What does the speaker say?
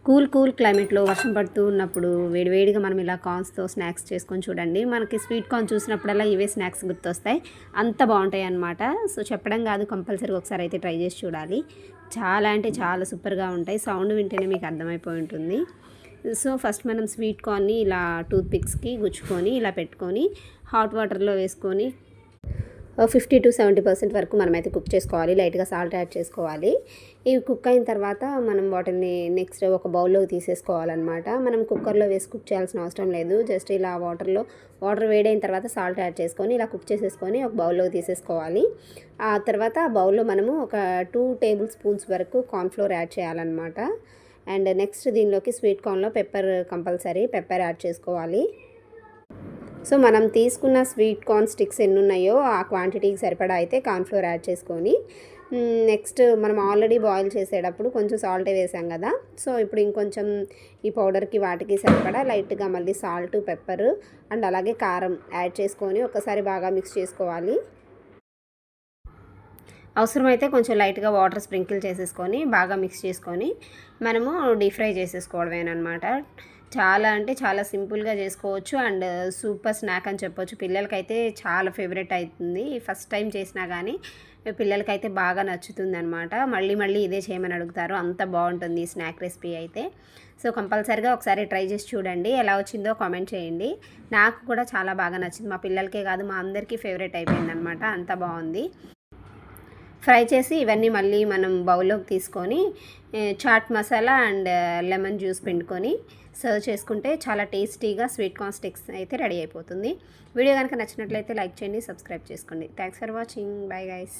Cool క్లైమేట్లో వర్షం పడుతూ ఉన్నప్పుడు వేడివేడిగా మనం ఇలా కార్న్స్తో స్నాక్స్ చేసుకొని చూడండి. మనకి స్వీట్ కార్న్ చూసినప్పుడల్లా ఇవే స్నాక్స్ గుర్తొస్తాయి. అంత బాగుంటాయి అన్నమాట. సో చెప్పడం కాదు, కంపల్సరీగా ఒకసారి అయితే ట్రై చేసి చూడాలి. చాలా అంటే చాలా సూపర్గా ఉంటాయి. సౌండ్ వింటేనే మీకు అర్థమైపోయి ఉంటుంది. సో ఫస్ట్ మనం స్వీట్ కార్న్ని ఇలా టూత్ పిక్స్కి గుచ్చుకొని ఇలా పెట్టుకొని హాట్ వాటర్లో వేసుకొని 50 to 70% వరకు మనమైతే కుక్ చేసుకోవాలి. లైట్గా సాల్ట్ యాడ్ చేసుకోవాలి. ఇవి కుక్ అయిన తర్వాత మనం వాటిని నెక్స్ట్ ఒక బౌల్లోకి తీసేసుకోవాలన్నమాట. మనం కుక్కర్లో వేసి కుక్ చేయాల్సిన అవసరం లేదు. జస్ట్ ఇలా వాటర్ వేడైన తర్వాత సాల్ట్ యాడ్ చేసుకొని ఇలా కుక్ చేసేసుకొని ఒక బౌల్లోకి తీసేసుకోవాలి. ఆ తర్వాత ఆ బౌల్లో మనము ఒక 2 టేబుల్ స్పూన్స్ వరకు కార్న్ఫ్లోర్ యాడ్ చేయాలన్నమాట. అండ్ నెక్స్ట్ దీనిలోకి స్వీట్ కార్న్లో కంపల్సరీ పెప్పర్ యాడ్ చేసుకోవాలి. సో మనం తీసుకున్న స్వీట్ కార్న్ స్టిక్స్ ఎన్ని ఉన్నాయో ఆ క్వాంటిటీకి సరిపడా అయితే కార్న్ఫ్లోర్ యాడ్ చేసుకొని నెక్స్ట్ మనం ఆల్రెడీ బాయిల్ చేసేటప్పుడు కొంచెం సాల్టే వేసాం కదా. సో ఇప్పుడు ఇంకొంచెం ఈ పౌడర్కి వాటికి సరిపడా లైట్గా మళ్ళీ సాల్ట్, పెప్పర్ అండ్ అలాగే కారం యాడ్ చేసుకొని ఒకసారి బాగా మిక్స్ చేసుకోవాలి. అవసరమైతే కొంచెం లైట్గా వాటర్ స్ప్రింకిల్ చేసేసుకొని బాగా మిక్స్ చేసుకొని మనము డీప్ ఫ్రై చేసేసుకోవడమేనమాట. చాలా అంటే చాలా సింపుల్గా చేసుకోవచ్చు అండ్ సూపర్ స్నాక్ అని చెప్పొచ్చు. పిల్లలకైతే చాలా ఫేవరెట్ అవుతుంది. ఫస్ట్ టైం చేసినా కానీ పిల్లలకైతే బాగా నచ్చుతుంది అనమాట. మళ్ళీ ఇదే చేయమని అడుగుతారు. అంత బాగుంటుంది ఈ స్నాక్ రెసిపీ అయితే. సో కంపల్సరీగా ఒకసారి ట్రై చేసి చూడండి. ఎలా వచ్చిందో కామెంట్ చేయండి. నాకు కూడా చాలా బాగా నచ్చింది. మా పిల్లలకే కాదు మా అందరికీ ఫేవరెట్ అయిపోయింది అనమాట. అంత బాగుంది. ఫ్రై చేసి ఇవన్నీ మళ్ళీ మనం బౌల్లోకి తీసుకొని chaat masala and lemon juice పిండుకొని సర్వ్ చేసుకుంటే చాలా టేస్టీగా స్వీట్ కార్న్ స్టిక్స్ అయితే రెడీ అయిపోతుంది. వీడియో కనుక నచ్చినట్లయితే లైక్ చేయండి, సబ్స్క్రైబ్ చేసుకోండి. Thanks for watching. Bye guys.